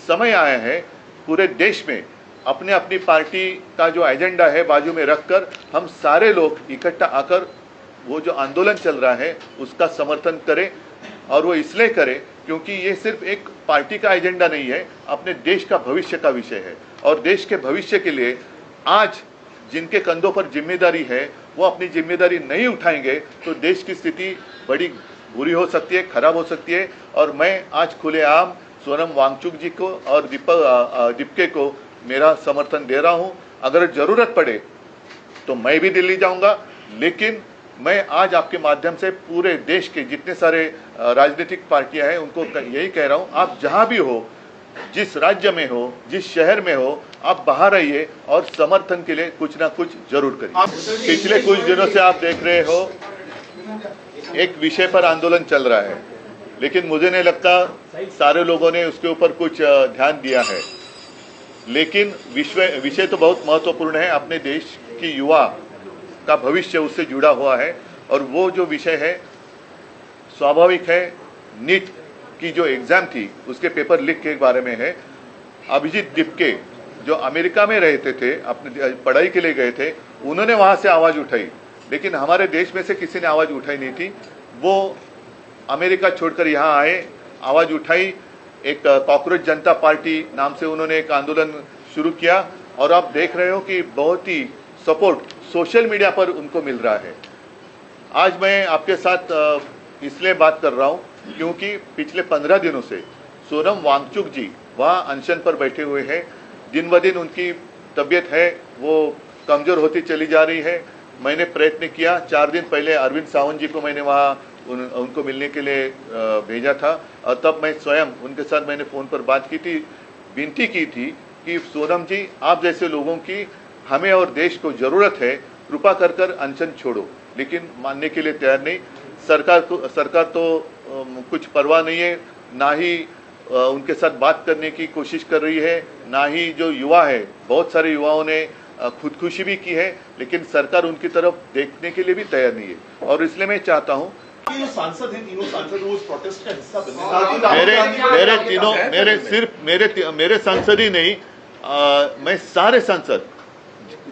समय आया है पूरे देश में अपने अपनी पार्टी का जो एजेंडा है बाजू में रखकर हम सारे लोग इकट्ठा आकर वो जो आंदोलन चल रहा है उसका समर्थन करें। और वो इसलिए करें क्योंकि ये सिर्फ एक पार्टी का एजेंडा नहीं है, अपने देश का भविष्य का विषय है। और देश के भविष्य के लिए आज जिनके कंधों पर जिम्मेदारी है वो अपनी जिम्मेदारी नहीं उठाएंगे तो देश की स्थिति बड़ी बुरी हो सकती है, खराब हो सकती है। और मैं आज खुलेआम सोनम वांगचुक जी को और दीपके को मेरा समर्थन दे रहा हूं। अगर जरूरत पड़े तो मैं भी दिल्ली जाऊंगा, लेकिन मैं आज आपके माध्यम से पूरे देश के जितने सारे राजनीतिक पार्टियां हैं उनको यही कह रहा हूं, आप जहां भी हो, जिस राज्य में हो, जिस शहर में हो, आप बाहर आइए और समर्थन के लिए कुछ ना कुछ जरूर करिए। पिछले कुछ दिनों से आप देख रहे हो एक विषय पर आंदोलन चल रहा है, लेकिन मुझे नहीं लगता सारे लोगों ने उसके ऊपर कुछ ध्यान दिया है। लेकिन विषय तो बहुत महत्वपूर्ण है, अपने देश की युवा का भविष्य उससे जुड़ा हुआ है। और वो जो विषय है स्वाभाविक है, नीट की जो एग्जाम थी उसके पेपर लीक के बारे में है। अभिजीत दीपके जो अमेरिका में रहते थे, अपनी पढ़ाई के लिए गए थे, उन्होंने वहां से आवाज उठाई, लेकिन हमारे देश में से किसी ने आवाज उठाई नहीं थी। वो अमेरिका छोड़कर यहाँ आए, आवाज उठाई, एक कॉकरोच जनता पार्टी नाम से उन्होंने एक आंदोलन शुरू किया। और आप देख रहे हो कि बहुत ही सपोर्ट सोशल मीडिया पर उनको मिल रहा है। आज मैं आपके साथ इसलिए बात कर रहा हूं क्योंकि पिछले 15 दिनों से सोनम वांगचुक जी वहां अनशन पर बैठे हुए हैं। दिन ब दिन उनकी तबीयत है वो कमजोर होती चली जा रही है। मैंने प्रयत्न किया, 4 दिन पहले अरविंद सावंत जी को मैंने वहां उनको मिलने के लिए भेजा था, और तब मैं स्वयं उनके साथ मैंने फ़ोन पर बात की थी, विनती की थी कि सोनम जी, आप जैसे लोगों की हमें और देश को जरूरत है, कृपा कर कर अनशन छोड़ो। लेकिन मानने के लिए तैयार नहीं। सरकार तो कुछ परवाह नहीं है, ना ही उनके साथ बात करने की कोशिश कर रही है, ना ही जो युवा है, बहुत सारे युवाओं ने खुदकुशी भी की है, लेकिन सरकार उनकी तरफ देखने के लिए भी तैयार नहीं है। और इसलिए मैं चाहता हूँ सांसद हैं, तीनों सांसद उस प्रोटेस्ट का हिस्सा बने। मेरे सांसद ही नहीं, मैं सारे सांसद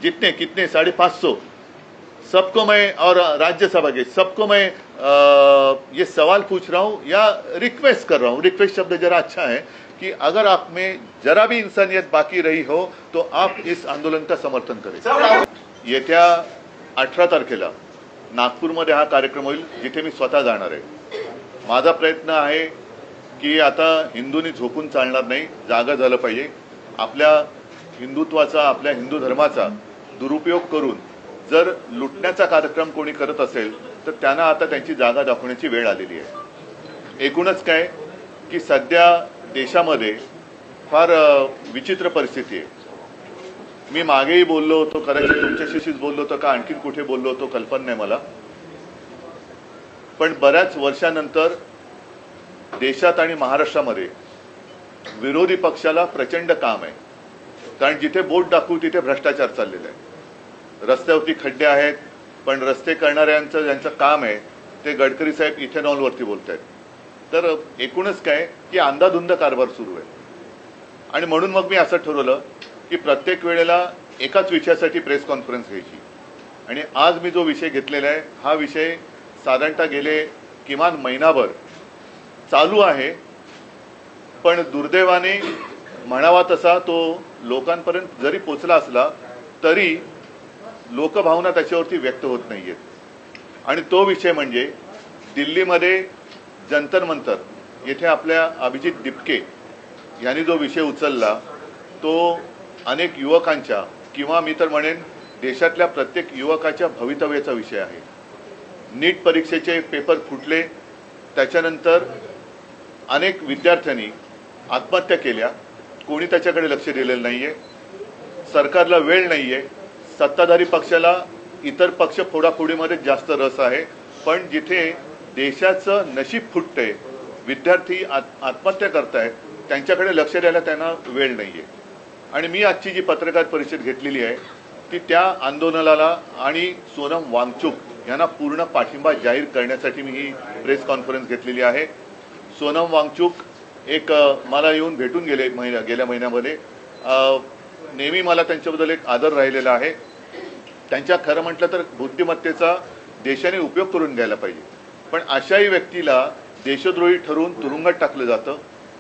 जितने कितने 550 सबको मैं, और राज्यसभा के सबको मैं ये सवाल पूछ रहा हूं या रिक्वेस्ट कर रहा हूं। रिक्वेस्ट शब्द जरा अच्छा है कि अगर आप में जरा भी इंसानियत बाकी रही हो तो आप इस आंदोलन का समर्थन करें। येत्या 18 तारखेला नागपूरमध्ये हा कार्यक्रम होईल, जिथे मी स्वतः जाणार आहे। माझा प्रयत्न आहे की आता हिंदूंनी झोपून चालणार नाही, जागा झालं पाहिजे। आपल्या हिंदुत्वाचा, आपल्या हिंदू धर्माचा दुरुपयोग करून जर लुटण्याचा कार्यक्रम कोणी करत असेल तर त्यांना आता त्यांची जागा दाखवण्याची वेळ आलेली आहे। एकूणच काय की सध्या देशामध्ये फार विचित्र परिस्थिती आहे। मी मागेही बोललो होतो, कदाचित तुमच्याशीच बोललो होतो का आणखीन कुठे बोललो होतो कल्पना नाही मला, पण बऱ्याच वर्षानंतर देशात आणि महाराष्ट्रामध्ये विरोधी पक्षाला प्रचंड काम आहे। कारण जिथे बोट दाखवू तिथे भ्रष्टाचार चाललेला आहे। रस्त्यावरती खड्डे आहेत, पण रस्ते करणाऱ्यांचं ज्यांचं काम आहे ते गडकरी साहेब इथेनॉलवरती बोलतायत। तर एकूणच काय की अंधाधुंद कारभार सुरू आहे। आणि म्हणून मग मी असं ठरवलं की प्रत्येक वेळेला एकाच विषयासाठी प्रेस कॉन्फरन्स घ्यायची। आणि आज मी जो विषय घेतलेला आहे हा विषय साधारणतः गेले किमान महिनाभर चालू आहे, पण दुर्दैवाने म्हणावा तसा तो लोकांपर्यंत जरी पोचला असला तरी लोकभावना त्याच्यावरती व्यक्त होत नाहीयेत। आणि तो विषय म्हणजे दिल्लीमध्ये जंतर मंतर येथे आपल्या अभिजीत दीपके यांनी जो विषय उचलला तो अनेक युवकांच्या किंवा मी तर म्हणेन देशातल्या प्रत्येक युवकाच्या भवितव्याचा विषय आहे। नीट परीक्षेचे पेपर फुटले, त्याच्यानंतर अनेक विद्यार्थ्यांनी आत्महत्या केल्या, कोणी त्याच्याकडे लक्ष दिलेलं नाहीये। सरकारला वेळ नाहीये, सत्ताधारी पक्षाला इतर पक्ष फोडाफोडीमध्ये जास्त रस आहे, पण जिथे देशाचं नशीब फुटतंय, विद्यार्थी आत्महत्या करतायत, त्यांच्याकडे लक्ष द्यायला त्यांना वेळ नाहीये। आणि मी आजची जी पत्रकार परिषद घेतलेली आहे ती त्या आंदोलनाला आणि सोनम वांगचुक यांना पूर्ण पाठिंबा जाहीर करण्यासाठी मी ही प्रेस कॉन्फरन्स घेतलेली आहे। सोनम वांगचुक एक मला येऊन भेटून गेले गेल्या महिन्यामध्ये. नेहमी मला त्यांच्याबद्दल एक आदर राहिलेला आहे. त्यांच्या खरं म्हटलं तर बुद्धिमत्तेचा देशाने उपयोग करून घ्यायला पाहिजे, पण अशाही व्यक्तीला देशद्रोही ठरवून तुरुंगात टाकलं जातं.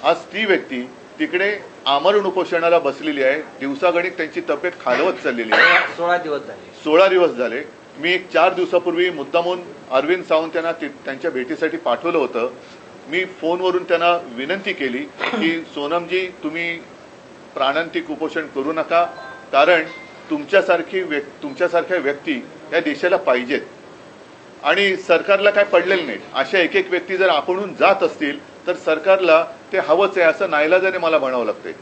आज ती व्यक्ती तिकडे आमरण उपोषणाला बसलेली आहे. दिवसागणिक त्यांची तब्येत खालवत चाललेली आहे. 16 दिवस झाले. मी एक 4 दिवसापूर्वी मुद्दामून अरविंद सावंत यांना त्यांच्या भेटीसाठी पाठवलं होतं. मी फोनवरून त्यांना विनंती केली की सोनमजी, तुम्ही प्राणांतिक उपोषण करू नका, कारण तुमच्यासारख्या व्यक्ती या देशाला पाहिजेत आणि सरकारला काय पडलेलं नाही. अशा एक एक व्यक्ती जर आपणहून जात असतील तर सरकारला ते हवंच आहे असं नाईलाजाने मला म्हणावं लागतंय.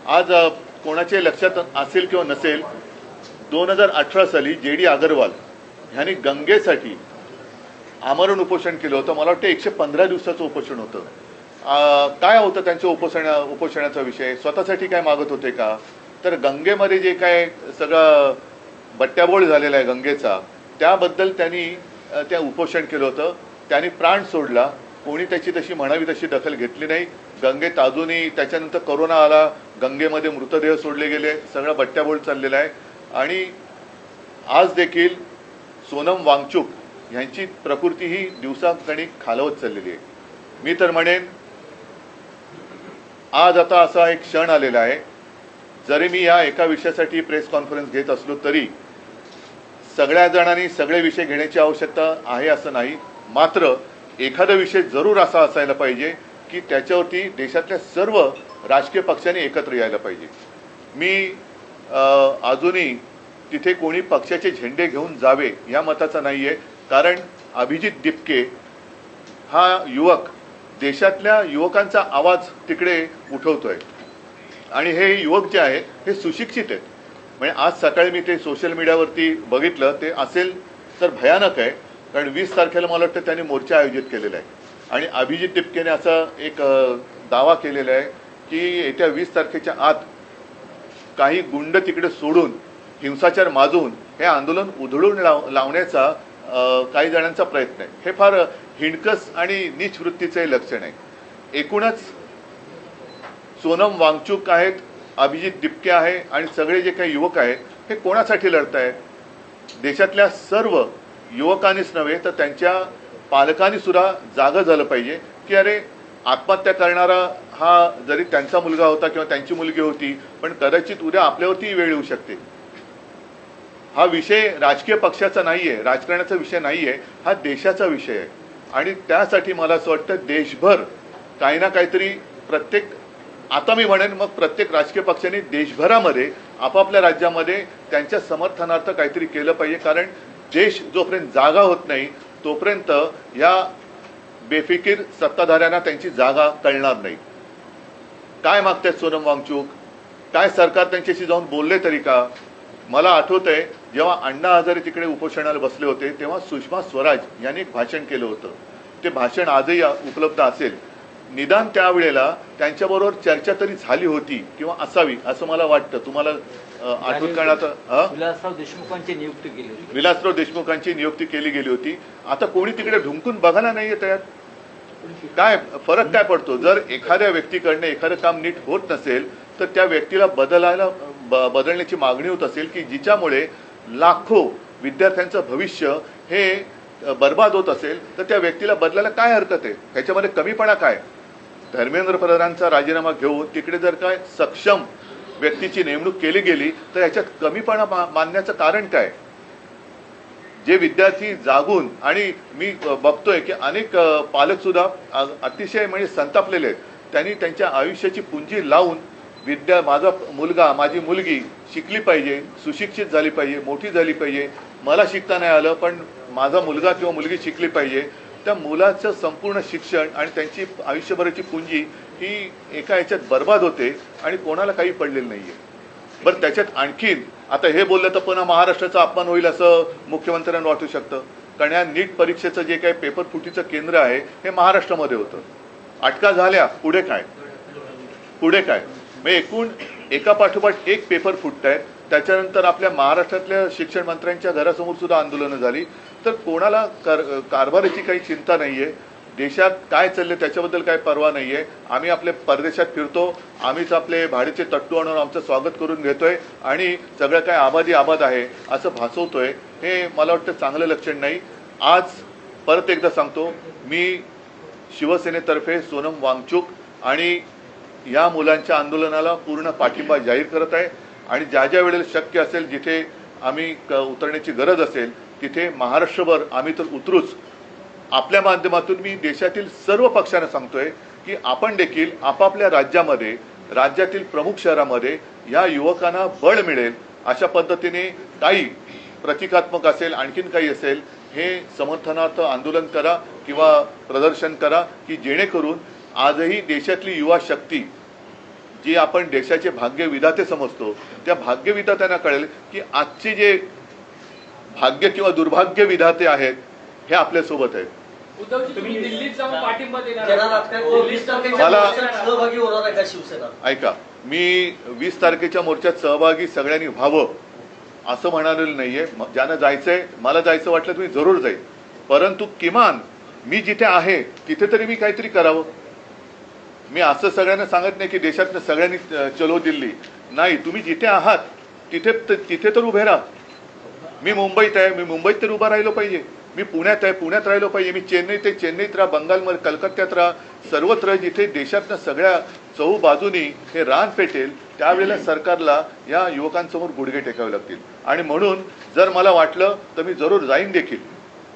आज कोणाच्या लक्षात असेल किंवा नसेल, 2018 साली JD अगरवाल ह्यांनी गंगेसाठी आमरण उपोषण केलं होतं. मला वाटतं 115 दिवसाचं उपोषण होतं. काय होतं त्यांच्या उपोषणाचा विषय? स्वतःसाठी काय मागत होते का? तर गंगेमध्ये जे काय सगळं बट्ट्याबोळ झालेला आहे गंगेचा, त्याबद्दल त्यांनी त्या उपोषण केलं होतं. त्यांनी प्राण सोडला. कोणी त्याची तशी म्हणावी तशी दखल घेतली नाही. गंगेत अजूनही त्याच्यानंतर कोरोना आला, गंगेमध्ये मृतदेह सोडले गेले, सगळा बट्ट्याबोळ चाललेला आहे. आणि आज देखील सोनम वांगचुक यांची प्रकृती ही दिवसागणिक खालवत चाललेली आहे. मी तर म्हणेन, आज आता असा एक क्षण आलेला आहे, जरी मी या एका विषयासाठी प्रेस कॉन्फरन्स घेत असलो तरी सगळ्या जणांनी सगळे विषय घेण्याची आवश्यकता आहे असं नाही. मात्र एखादा विषय जरूर असा असायला पाहिजे की त्याच्यावरती देशातल्या सर्व राजकीय पक्षांनी एकत्र यायला पाहिजे. मी अजूनही तिथे कोणी पक्षाचे झेंडे घेऊन जावे या मताचा नाही आहे, कारण अभिजित दिपके हा युवक देशातल्या युवकांचा आवाज तिकडे उठवतोय आणि हे युवक जे आहेत हे सुशिक्षित आहेत. म्हणजे आज सकाळी मी ते सोशल मीडियावरती बघितलं, ते असेल तर भयानक आहे, कारण 20 तारखेला मला वाटतं त्यांनी मोर्चा आयोजित केलेला आहे आणि अभिजित दिपकेने असा एक दावा केलेला आहे की येत्या 20 तारखेच्या आत काही गुंड तिकडे सोडून हिंसाचार माजून हे आंदोलन उधळून लावण्याचा काही जणांचा प्रयत्न आहे. हे फार हिणकस आणि नीच वृत्तीचे लक्षण आहे. एकूणच सोनम वांगचुक आहेत, अभिजित दिपके आहे आणि सगळे जे काही युवक आहेत हे कोणासाठी लढत आहेत? देशातल्या सर्व युवकांनीच नव्हे तर त्यांच्या पालकांनी सुद्धा जागं झालं पाहिजे की अरे, आत्महत्या करणारा हा जरी त्यांचा मुलगा होता किंवा त्यांची मुलगी होती, पण कदाचित उद्या आपल्यावरती वेळ येऊ शकते. हा विषय राजकीय पक्षाचा नाही आहे, राजकारणाचा विषय नाही आहे, हा देशाचा विषय आहे. आणि त्यासाठी मला असं वाटतं देशभर काही ना काहीतरी आता मी म्हणेन मग प्रत्येक राजकीय पक्षाने देशभरामध्ये आपापल्या राज्यामध्ये त्यांच्या समर्थनार्थ काहीतरी केलं पाहिजे. कारण देश जोपर्यंत जागा होत नाही तोपर्यंत या बेफिकीर सत्ताधाऱ्यांना त्यांची जागा कळणार नाही. काय मागतात सोनम वांगचुक? काय सरकार त्यांच्याशी जाऊन बोलले तरी का? मला आठवतंय जेव्हा अण्णा हजारे तिकडे उपोषणाला बसले होते तेव्हा सुषमा स्वराज यांनी एक भाषण केलं होतं. ते भाषण आजही उपलब्ध असेल. निदान त्यावेळेला त्यांच्याबरोबर चर्चा तरी झाली होती किंवा असावी असं मला वाटतं. तुम्हाला आठवत करण्यात विलासराव देशमुखांची नियुक्ती केली होती. विलासराव देशमुखांची नियुक्ती केली गेली होती. आता कोणी तिकडे ढुंकून बघायला नाहीये त्यात. काय फरक काय पडतो? जर एखाद्या व्यक्तीकडनं एखादं काम नीट होत नसेल तर त्या व्यक्तीला बदलण्याची मागणी होत असेल की जिच्यामुळे लाखो विद्यार्थ्यांचं भविष्य हे बर्बाद होत असेल तर त्या व्यक्तीला बदलायला काय हरकत आहे? ह्याच्यामध्ये कमीपणा काय? धर्मेंद्र प्रधानांचा राजीनामा घेऊन तिकडे जर काय सक्षम व्यक्तीची नेमणूक केली गेली तर याच्यात कमीपणा मानण्याचं कारण काय? जे विद्यार्थी जागून, आणि मी बघतोय की अनेक पालक सुद्धा अतिशय म्हणजे संतापलेले आहेत. त्यांनी त्यांच्या आयुष्याची पुंजी लावून माझा मुलगा माझी मुलगी शिकली पाहिजे, सुशिक्षित झाली पाहिजे, मोठी झाली पाहिजे, मला शिकता नाही आलं पण माझा मुलगा किंवा मुलगी शिकली पाहिजे. त्या मुलाचं संपूर्ण शिक्षण आणि त्यांची आयुष्यभराची पुंजी ही एका याच्यात बर्बाद होते आणि कोणाला काही पडलेलं नाहीये. बरं, त्याच्यात आणखीन आता हे बोललं तर पुन्हा महाराष्ट्राचा अपमान होईल असं मुख्यमंत्र्यांना वाटू शकतं. कारण या नीट परीक्षेचं जे काही पेपर फुटीचं केंद्र आहे हे महाराष्ट्रामध्ये होतं. अटका झाल्या, पुढे काय? म्हणजे एकूण एका पाठोपाठ एक पेपर फुटत आहेत. त्याच्यानंतर आपल्या महाराष्ट्रातल्या शिक्षण मंत्र्यांच्या घरासमोर सुद्धा आंदोलनं झाली. तर कोणाला कारभाराची काही चिंता नाहीये. देशात काय चालले त्याच्याबद्दल काही पर्वा नाही आहे. आम्ही आपले परदेशात फिरतो, आम्हीच आपले भाडीचे तट्टू आणून आमचं स्वागत करून घेतोय आणि सगळं काय आबादी आबाद आहे असं भासवतोय. हे मला वाटतं चांगलं लक्षण नाही. आज परत एकदा सांगतो, मी शिवसेनेतर्फे सोनम वांगचुक आणि या मुलांच्या आंदोलनाला पूर्ण पाठिंबा जाहीर करत आहे आणि ज्या ज्या वेळेला शक्य असेल, जिथे आम्ही उतरण्याची गरज असेल तिथे महाराष्ट्रभर आम्ही तर उतरूच. आपल्या माध्यमातून मी देशातील सर्व पक्षांना सांगतोय की आपण देखील आपापल्या राज्यामध्ये, राज्यातील प्रमुख शहरामध्ये या युवकांना बळ मिळेल अशा पद्धतीने काही प्रतिकात्मक असेल, आणखीन काही असेल, हे समर्थनार्थ आंदोलन करा किंवा प्रदर्शन करा की जेणेकरून आजही देशातली युवा शक्ती, जी आपण देशाचे भाग्य विधाते समजतो, त्या भाग्य विधात्यांना कळेल की आजचे जे भाग्य किंवा दुर्भाग्य विधाते आहेत हे आपल्यासोबत आहेत. उद्धवजी, तुम्ही दिल्लीत जाऊन पाठिंबा देणार सहभागी होणार आहे का शिवसेना? ऐका, मी 20 तारखेच्या मोर्चात सहभागी सगळ्यांनी व्हावं असं म्हणालेलं नाहीये. ज्यांना जायचंय, मला जायचं वाटलं तर मी जरूर जाईल, परंतु किमान मी जिथे आहे तिथे तरी मी काहीतरी करावं. मी असं सगळ्यांना सांगत नाही की देशातल्या सगळ्यांनी चलो दिल्ली, नाही, तुम्ही जिथे आहात तिथे तर उभे राहा. मी मुंबईत आहे, मी मुंबईत तर उभा राहिलो पाहिजे. मी पुण्यात आहे, पुण्यात राहिलो पाहिजे. मी चेन्नईत आहे, चेन्नईत राहा. बंगालमध्ये, कलकत्त्यात राहा. सर्वत्र जिथे देशातल्या सगळ्या चहूबाजूनी हे रान पेटेल त्यावेळेला सरकारला या युवकांसमोर गुडघे टेकावे लागतील. आणि म्हणून जर मला वाटलं तर मी जरूर जाईन देखील.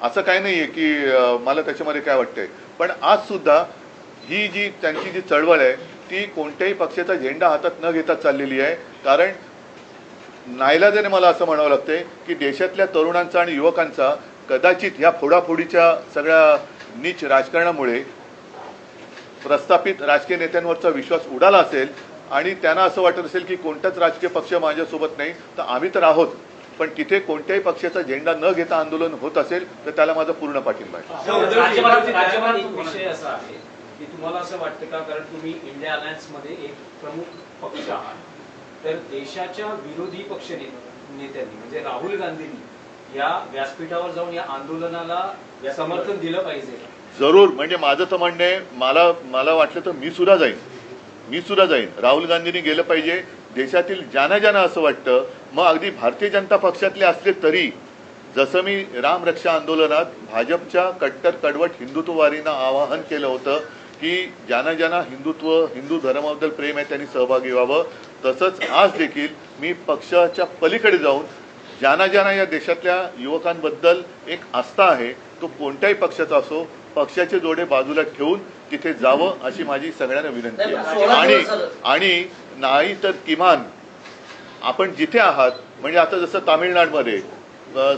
असं काही नाही आहे की मला त्याच्यामध्ये काय वाटतंय. पण आज सुद्धा ही जी त्यांची जी चळवळ आहे ती कोणत्याही पक्षाचा झेंडा हातात न घेता चाललेली आहे. कारण नाईलाजाने मला असं म्हणावं लागतंय की देशातल्या तरुणांचा आणि युवकांचा कदाचित या फोडाफोडीच्या सगळ्या नीच राजकारणामुळे प्रस्थापित राजकीय नेत्यांवरचा विश्वास उडाला असेल आणि त्यांना असं वाटत असेल की कोणताच राजकीय पक्ष माझ्यासोबत नाही, तर आम्ही तर आहोत. पण तिथे कोणत्याही पक्षाचा झेंडा न घेता आंदोलन होत असेल तर त्याला माझा पूर्ण पाठिंबा आहे. राज्यभरात एक विषय असा आहे की तुम्हाला असं वाटतं का, कारण तुम्ही इंडिया अलायन्स मध्ये एक प्रमुख पक्ष आहात, तर देशाच्या विरोधी पक्ष नेत्यांनी म्हणजे राहुल गांधींनी या व्यासपीठावर जाऊन या आंदोलनाला समर्थन दिलं पाहिजे? जरूर. म्हणजे माझं तर म्हणणं आहे, मला वाटलं तर मी सुद्धा जाईन. राहुल गांधींनी गेलं पाहिजे. देशातील ज्यांना असं वाटतं, मग अगदी भारतीय जनता पक्षातले असले तरी, जसं मी रामरक्षा आंदोलनात भाजपच्या कट्टर कडवट हिंदुत्ववादींना आवाहन केलं होतं की ज्यांना हिंदू धर्माबद्दल प्रेम आहे त्यांनी सहभागी व्हावं, तसंच आज देखील मी पक्षाच्या पलीकडे जाऊन ज्यांना या देशातल्या युवकांबद्दल एक आस्था आहे, तो कोणत्याही पक्षाचा असो, पक्षाचे जोडे बाजूला ठेवून तिथे जावं अशी माझी सगळ्यांना विनंती आहे. आणि नाही तर किमान आपण जिथे आहात, म्हणजे आता जसं तामिळनाडूमध्ये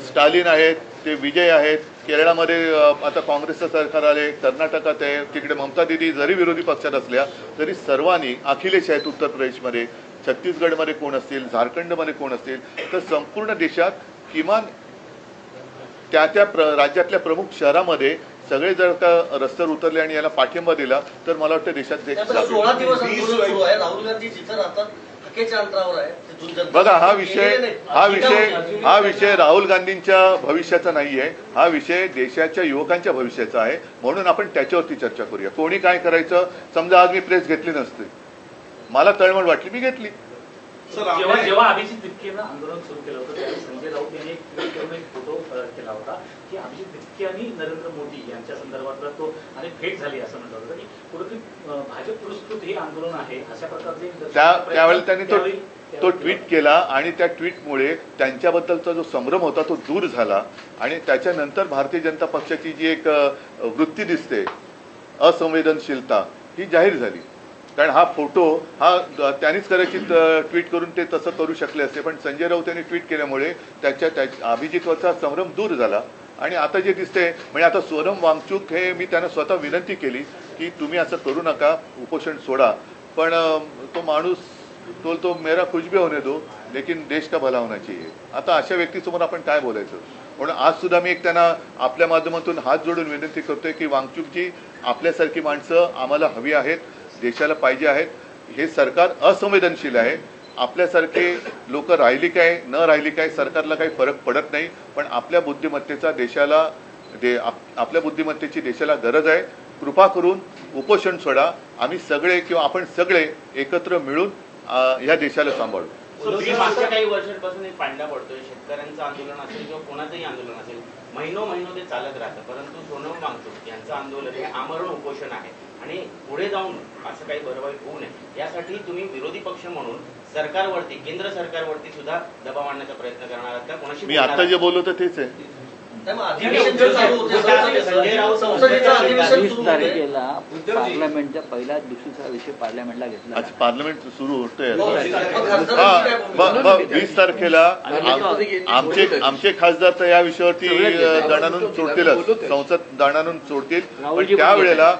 स्टालिन आहेत, ते विजय आहेत, केरळामध्ये आता काँग्रेसचं सरकार आले, कर्नाटकात आहे, तिकडे ममता दिदी जरी विरोधी पक्षात असल्या तरी सर्वांनी, अखिलेश आहेत उत्तर प्रदेशमध्ये, छत्तीसगडमध्ये कोण असतील, झारखंडमध्ये कोण असतील, तर संपूर्ण देशात किमान त्या राज्यातल्या प्रमुख शहरामध्ये सगळे जर का रस्त्यावर उतरले आणि याला पाठिंबा दिला तर मला वाटतं देशात 16 दिवस आंदोलन सुरू आहे. राहुल गांधी जिथे राहतात हकेच्या अंतरावर आहे. बघा, हा विषय राहुल गांधींच्या भविष्याचा नाहीये, हा विषय देशाच्या युवकांच्या भविष्याचा आहे. म्हणून आपण त्याच्यावरती चर्चा करूया. कोणी काय करायचं, समजा आज मी प्रेस घेतली नसते, मला तळमळ वाटली, मी घेतली. जेव्हा अभिजित तिपकेनं आंदोलन सुरू केलं होतं त्यावेळी संजय राऊत यांनी एक ट्विट करून एक फोटो केला होता की अभिजित तिपके आणि नरेंद्र मोदी यांच्या संदर्भातला तो आणि भेट झाली असं म्हटलं होतं की कुठेतरी भाजप पुरस्कृत हे आंदोलन आहे अशा प्रकारचे त्यावेळेला त्यांनी तो ट्विट केला आणि त्या ट्विटमुळे त्यांच्याबद्दलचा जो संभ्रम होता तो दूर झाला आणि त्याच्यानंतर भारतीय जनता पक्षाची जी एक वृत्ती दिसते, असंवेदनशीलता, ही जाहीर झाली. कारण हा फोटो त्यांनीच कदाचित ट्विट करून ते तसं करू शकले असते, पण संजय राऊत यांनी ट्विट केल्यामुळे त्या अभिजितवरचा संभ्रम दूर झाला. आणि आता जे दिसते, म्हणजे आता सोनम वांगचुक हे मी त्यांना स्वतः विनंती केली की तुम्ही असं करू नका, उपोषण सोडा, पण तो माणूस तो मेरा कुछ भी होने दो लेकिन देश का भला होना चाहिए. आता अशा व्यक्तीसमोर आपण काय बोलायचं. म्हणून आज सुद्धा मी एक त्यांना आपल्या माध्यमातून हात जोडून विनंती करतोय की वांगचुकजी, आपल्यासारखी माणसं आम्हाला हवी आहेत, देशाला पाहिजे आहेत. हे सरकार असंवेदनशील आहे. आपल्यासारखे लोक राहिली काय न राहिली काय सरकारला काही फरक पडत नाही, पण आपल्या बुद्धिमत्तेची देशाला गरज आहे. कृपा करून उपोषण सोडा. आम्ही सगळे किंवा आपण सगळे एकत्र मिळून या देशाला सांभाळू. मागच्या काही वर्षांपासून एक पांडा पडतोय. शेतकऱ्यांचं आंदोलन असेल किंवा कोणाचंही आंदोलन असेल, महिनो ते चालत राहतं. परंतु सोनम वांगचूक यांचं आंदोलन हे आमरण उपोषण आहे आणि पुढे जाऊन असं काही बरवाईट होऊ नये यासाठी तुम्ही विरोधी पक्ष म्हणून सरकारवरती, केंद्र सरकारवरती सुद्धा दबाव आणण्याचा प्रयत्न करणार आहात का? कोणाशी मी आता जे बोललो तर तेच आहे. नाही, मग अधिवेशन जे चालू होते, संसदेचं अधिवेशन 20 सुरू होते. तारखेला पार्लमेंटच्या पहिल्याच दिवशीचा विषय पार्लमेंटला घेतला. आज पार्लमेंट सुरू होतोय. मग खासदारांची काय भूमिका? 20 तारखेला आमचे खासदार तर या विषयावरती दणानून सोडतीलच, संसद दणानून सोडतील. पण त्यावेळेला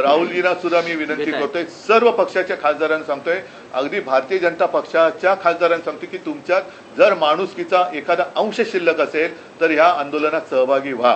राहुलजींना सुद्धा मी विनंती करतोय, सर्व पक्षाच्या खासदारांना सांगतोय, अगदी भारतीय जनता पक्षाच्या खासदारांना सांगतोय की तुमच्यात जर माणुसकीचा एखादा अंश शिल्लक असेल तर ह्या आंदोलनात सहभागी व्हा.